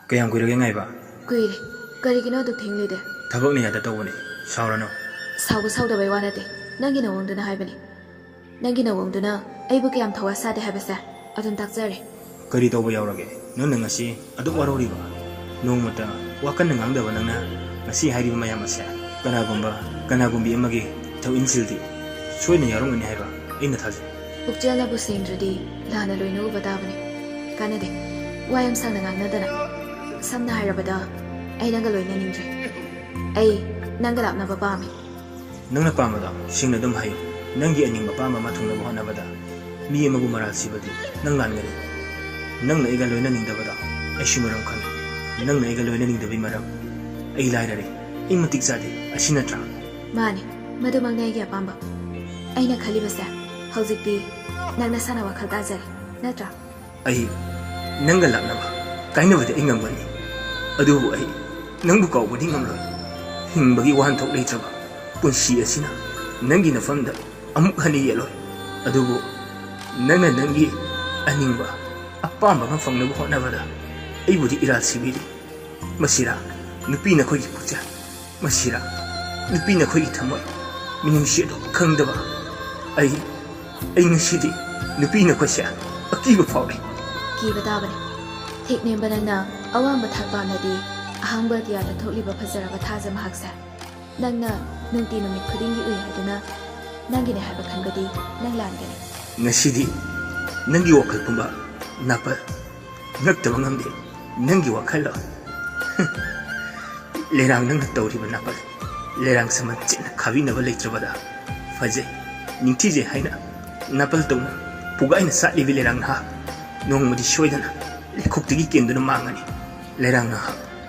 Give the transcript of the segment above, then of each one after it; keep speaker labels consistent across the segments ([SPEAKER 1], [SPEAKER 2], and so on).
[SPEAKER 1] Kayang kuirage ngai ba?
[SPEAKER 2] Kuire. Karigino duk thinglide.
[SPEAKER 1] Thabak ni yada tawani. Saurano.
[SPEAKER 2] Sauda bai wanate. Nangi na wongduna haibani. Nangi na wongduna aibu kayam thawa sade haibasa. Adun takjare.
[SPEAKER 1] Kari tawba yaurage. Nang ngasi aduk warori ba. Nongmata wakan ngangdaba nangna ngasi hairiba mayam ase. Kanagumbi amagi thau insildi. Soina yarongani haiba. Ina thaji.
[SPEAKER 2] Pukjalna bu sendradi lana loinu ubadabani. Kanade. Wayam sangna ngangnadana. Samna hairabada ai nanga loina ningdre. Ai nanga lapna ba pami.
[SPEAKER 1] Nangna pamada singna dum hayo. Nangi aning pama mathungna ba honabada. Mi amagu maral sibadi nang langani. Nangna iga loina ningdabada. Ai shimaram khan. Nangna iga loina ningdabi maram. Ai lairare. Imatik zade asinatra.
[SPEAKER 2] Mani madu mangnai gi apamba. Aina khalibasa haujikti nangna sana wakhal tajare natra.
[SPEAKER 1] Ai nanga lapna ba kainabadi ingambani. Adubu ai nangbu kaubadi ngamloi. Hingbagi wahanthok leitraba punsi asina nangi nafamda amuk hani yeloi. Adubu nangi aningba apamba mafangnabu hotnabada aibudi iral sibiri. Masira nupi na khoi puja. Masira nupi na khoi thamoi minungsi do khangdaba. Ai ngasidi nupi na khoi sha akiba faure.
[SPEAKER 2] Kiba tabane. Thikne banana awamba thakpa nadi ahangba diada tholiba phajara thaja mahaksa. Nangna nungti numit khudingi ui haduna nangi ne haba khangadi nang langani.
[SPEAKER 1] Ngasidi nangi wakal pumba napa ngaktaba ngamde nangi wakal lo. Lerang nang tawriba napa lerang sama china khabinaba leitrabada faje ningtije haina napal tawna pugaina satlibi lerang ha nongmadi shoidana lekhoktigi kenduna mangani lerang na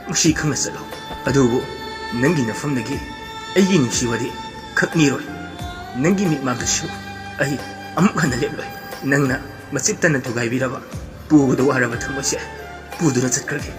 [SPEAKER 1] mushi khangna salo adubu nangi nafamdagi aigi ningsiwadi khakniroi nangi mitmagdashu ai amuk hana leploi nangna machiptana thugaibiraba pugudu waraba thamose puduna chatkrage